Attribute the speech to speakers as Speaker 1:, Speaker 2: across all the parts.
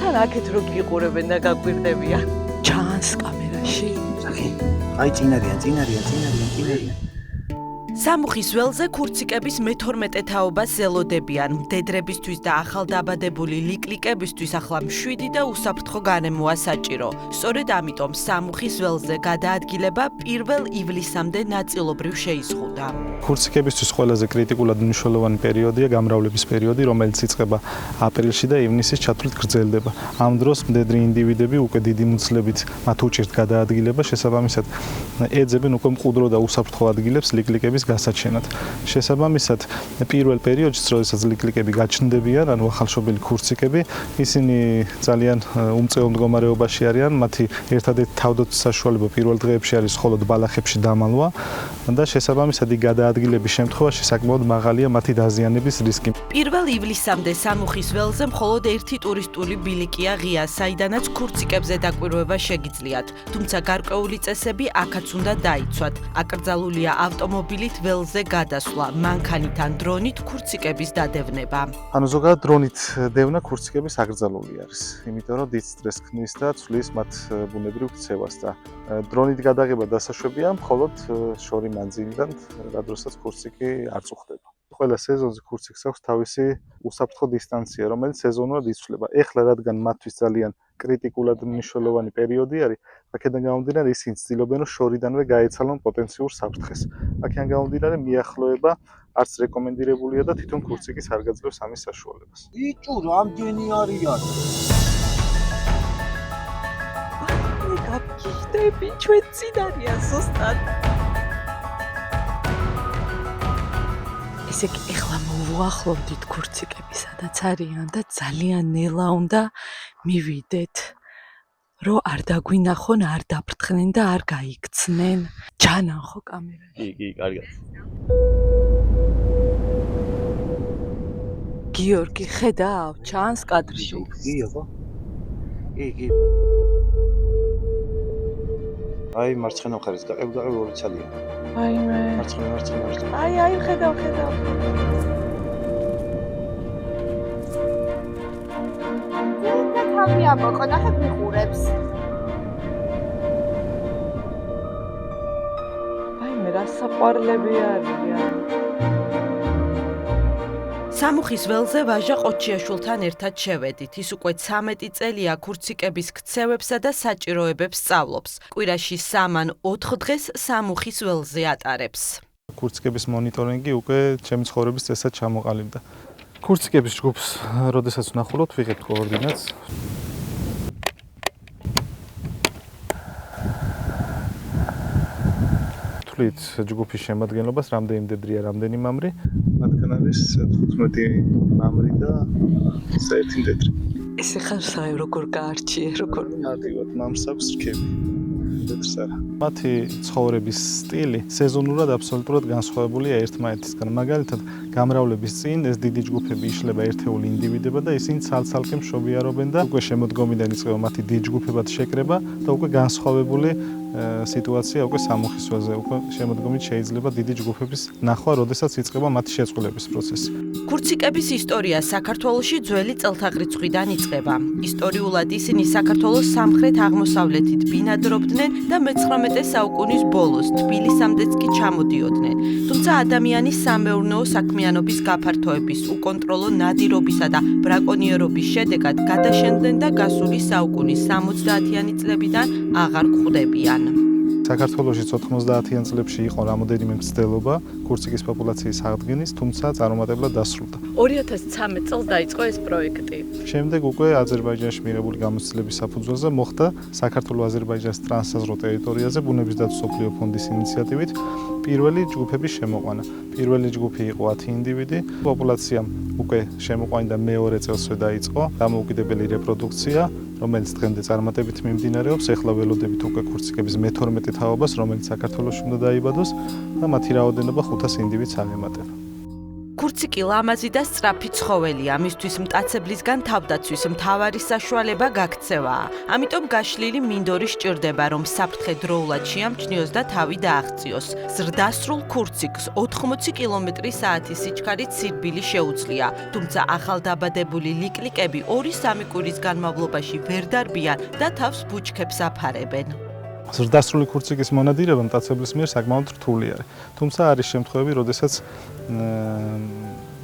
Speaker 1: თან აქეთ რო გიყურებენ და გაგვირდებიან. ჩანს კამერაში.
Speaker 2: აი წინარიან.
Speaker 1: სამუხის ველზე ქურციკების მე-12 თაობას ელოდებიან. მდედრებისთვის და ახალდაბადებული ლიკლიკებისთვის ახლა მშვიდი და უსაფრთხო განემოა საჭირო. სწორედ ამიტომ სამუხის ველზე გადაადგილება 1 ივლისამდე ნაწილობრივ შეიზღუდა.
Speaker 3: ქურციკებისთვის ყველაზე კრიტიკულად მნიშვნელოვანი პერიოდია გამრავლების პერიოდი, რომელიც იწყება აპრილში და ივნისის ჩათვლით გრძელდება. ამ დროს მდედრი ინდივიდები უკვე დიდი მუცლებით მათ უჭირთ გადაადგილება, შესაბამისად ეძებენ უკვე მყუდრო და უსაფრთხო ადგილებს ლიკლიკების გასაჩენად. შესაბამისად, პირველ პერიოდში, როდესაც ლიკლიკები გაჩნდებიან, ანუ ახალშობილი ქურციკები, ისინი ძალიან უმწეო მდგომარეობაში არიან, მათი ერთადერთი თავდაცვის საშუალება პირველ დღეებში არის მხოლოდ ბალახებში დამალვა და შესაბამისად გადაადგილების შემთხვევაში საკმაოდ მაღალია მათი დაზიანების რისკი.
Speaker 1: 1 ივლისამდე სამუხის ველზე მხოლოდ ერთი ტურისტული ბილიკია ღია, საიდანაც ქურციკებზე დაკვირვება შეგიძლიათ. თუმცა გარკვეული წესები აქაც უნდა დაიცვათ. აკრძალულია ავტომობილით ველზე გადასვლა, მანქანით ან დრონით ქურციკების დადევნება.
Speaker 3: ანუ ზოგადად დრონით დევნა ქურციკების აკრძალული არის, იმიტომ რომ დიდ სტრესს ქმნის და ცვლის მათ ბუნებრივ ქცევას და დრონით გადაღება დასაშვებია მხოლოდ შორი მანძილიდან, რადგანაც ქურციკი არ წუხდება. ყველა სეზონზე ქურციკს აქვს თავისი უსაფრთხო დისტანცია, რომელიც სეზონურად იცვლება. ეხლა რადგან მათთვის ძალიან კრიტიკულად მნიშვნელოვანი პერიოდი არის, აქედან გამომდინარე ისინი ცდილობენ რომ შორიდანვე გაეცალონ პოტენციურ საფრთხეს. აქედან გამომდინარე მიახლოება არც რეკომენდირებულია და თვითონ ქურციკის არ გაძლევს ამის საშუალებას.
Speaker 2: ბიჭო, რამდენი არიან?
Speaker 1: გაგიჟდები, ჩვენ წინ არიან ზუსტად. ესე იგი, ეხლა მოვუახლოვდით ქურციკები, სადაც არიან და ძალიან ნელა უნდა მივიდეთ. რო არ დაგვინახონ, არ დაფრთხნენ და არ გაიქცნენ. ჯანან ხო კამერაში?
Speaker 2: კი, კარგად.
Speaker 1: გიორგი, ხედავ, ჩანს კადრში.
Speaker 2: კი, აბა. კი. აი, მარცხენა მხარეს გაყევ ორი ცალია.
Speaker 1: აიმე.
Speaker 2: მარცხენა.
Speaker 1: აი, ხედავ.
Speaker 4: თამი აბა, ნახეთ მიყურებს.
Speaker 1: აიმე, რა საყვარლები არიან. სამუხის ველზე ვაჟა ყოჩიაშვილთან ერთად შევედით. ის უკვე 13 წელია ქურციკების ქცევებსა და საჭიროებებს სწავლობს. კვირაში 3 ან 4 დღეს სამუხის ველზე ატარებს.
Speaker 3: ქურციკების მონიტორინგი უკვე ჩემი ცხოვრების წესად ჩამოყალიბდა. ქურციკების ჯგუფს, როდესაც ვნახულობთ, ვიღებთ კოორდინატს. თვლით ჯგუფის შემადგენლობას, რამდენი მდედრია, რამდენი მამრი. მათგან არის 15 მამრი და 1 მდედრი.
Speaker 1: ესე ხარ როგორ გაარჩიე, როგორ
Speaker 3: მარტივად მამს აქვს რქები. მდედრს არა. მათი ცხოვრების სტილი სეზონურად აბსოლუტურად განსხვავებულია ერთმანეთისგან. მაგალითად, გამრავლების წინ ეს დიდი ჯგუფები იშლება ერთეული ინდივიდება და ისინი ცალ-ცალკე მშობიარობენ და უკვე შემოდგომიდან იწყება მათი დიდ ჯგუფებად შეკრება და უკვე განსხვავებული სიტუაცია უკვე სამუხის ველზე უკვე შემოდგომით შეიძლება დიდი ჯგუფების ნახვა, როდესაც იწყება მათი შეწყვილების პროცესი.
Speaker 1: ქურციკების ისტორია საქართველოში ძველი წელთაღრიცხვიდან იწყება. ისტორიულად ისინი საქართველოს სამხრეთ-აღმოსავლეთით ბინადრობდნენ და მე-19 საუკუნის ბოლოს თბილისამდეც კი ჩამოდიოდნენ. თუმცა ადამიანის სამეურნეო საქმიანობის გაფართოების, უკონტროლო ნადირობისა და ბრაკონიერობის შედეგად გადაშენდნენ და გასული საუკუნის 70-იანი წლებიდან აღარ გვხვდებიან.
Speaker 3: საქართველოში 90-იან წლებში იყო რამოდენიმე მცდელობა ქურციკის პოპულაციის აღდგენის, თუმცა წარუმატებლად დასრულდა.
Speaker 1: 2013 წელს დაიწყო ეს პროექტი.
Speaker 3: შემდეგ უკვე აზერბაიჯანში მიღებული გამოცდილების საფუძველზე მოხდა საქართველო-აზერბაიჯანის ტრანსაზრო ტერიტორიაზე ბუნების დაცვის მსოფლიო ფონდის ინიციატივით პირველი ჯგუფების შემოყვანა. პირველი ჯგუფი იყო 10 ინდივიდი. პოპულაციამ უკვე შემოყვანილი და მეორე წელსვე დაიწყო დამოუკიდებელი რეპროდუქცია, რომელიც დღემდე წარმატებით მიმდინარეობს. ეხლა ველოდებით უკვე ქურციკების მე-12 თაობას, რომელიც საქართველოში უნდა დაიბადოს და მათი რაოდენობა 500 ინდივიდს აღემატება.
Speaker 1: ქურციკი ლამაზი და სწრაფი ცხოველია, მისთვის მტაცებლისგან თავდაცვის მთავარი საშუალება გაქცევაა. ამიტომ გაშლილი მინდორი სჭირდება, რომ საფრთხე დროულად შეამჩნიოს და თავი დააღწიოს. ზრდასრულ ქურციკს 80 კმ/სთ სიჩქარით სირბილი შეუძლია, თუმცა ახალდაბადებული ლიკლიკები 2-3 კვირის განმავლობაში ვერ დარბიან და თავს ბუჩქებს აფარებენ.
Speaker 3: ზრდასრული ქურციკის მონადირება მტაცებლის მიერ საკმაოდ რთული არის. თუმცა არის შემთხვევები, როდესაც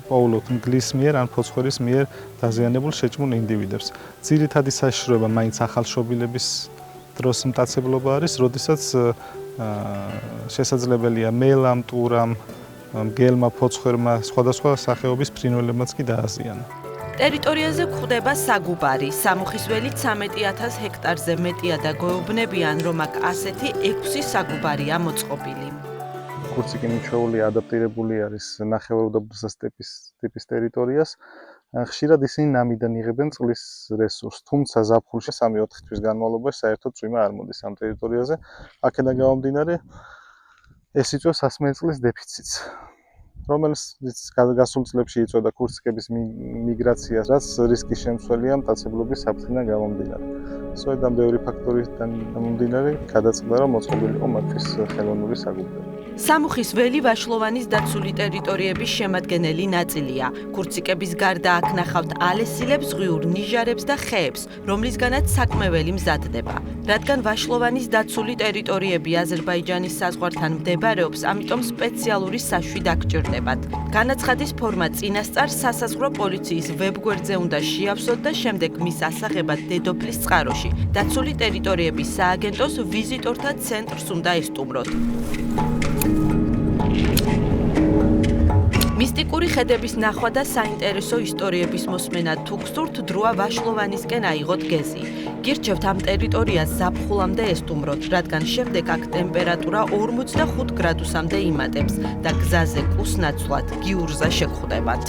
Speaker 3: პოულობთ მგლის მიერ ან ფოცხვერის მიერ დაზიანებულ შეჭმულ ინდივიდებს. ძირითადი საშიშროება მაინც ახალშობილების დროს მტაცებლობა არის, როდესაც შესაძლებელია მელამ, ტურამ, მგელმა, ფოცხვერმა, სხვადასხვა სახეობის ფრინველებმაც კი დააზიანა.
Speaker 1: ტერიტორიაზე გვხვდება საგუბარი, სამუხის ველი 13,000 ჰექტარზე მეტია და გვეუბნებიან, რომ აქ ასეთი 6 საგუბარია მოწყობილი.
Speaker 3: ქურციკი მიჩვეული ადაპტირებული არის ნახევარუდაბნოს ტიპის ტერიტორიას. ხშირად ისინი ნამიდან იღებენ წყლის რესურსს, თუმცა ზაფხულში 3-4 თვის განმავლობაში საერთოდ წვიმა არ მოდის ამ ტერიტორიაზე. აქედან გამომდინარე, ეს იწვევს სასმელი წყლის დეფიციტს, რომელიც გასულ წლებში იწვევდა ქურციკების მიგრაციას, რაც რისკის შემცველია მტაცებლობის საფრთხიდან გამომდინარე. სწორედ ამ ბევრი ფაქტორიდან გამომდინარე, გადაწყდა, რომ მოწყობილი იყო მათთვის ხელოვნური საგუბარი.
Speaker 1: სამუხის ველი ვაშლოვანის დაცული ტერიტორიების შემადგენელი ნაწილია. ქურციკების გარდა აქ ნახავთ ალესილებს, ზღვიურ ნიჟარებს და ხეებს, რომლისგანაც საკმეველი მზადდება. რადგან ვაშლოვანის დაცული ტერიტორიები აზერბაიჯანის საზღვართან მდებარეობს, ამიტომ სპეციალური საშვი დაგჭირდებათ. განაცხადის ფორმა წინასწარ სასაზღვრო პოლიციის ვებგვერდზე უნდა შეავსოთ და შემდეგ მის ასაღებად დედოფლის წყაროში, დაცული ტერიტორიების სააგენტოს ვიზიტორთა ცენტრს უნდა ესტუმროთ. მისტიკური ხედების ნახვა და საინტერესო ისტორიების მოსმენა თუ გსურთ, დროა ვაშლოვანისკენ აიღოთ გეზი. გირჩევთ ამ ტერიტორიას ზაფხულამდე ესტუმროთ, რადგან შემდეგ აქ ტემპერატურა 45 გრადუსამდე იმატებს და გზაზე კუსნაცვლად გიურზა შეგხვდებათ.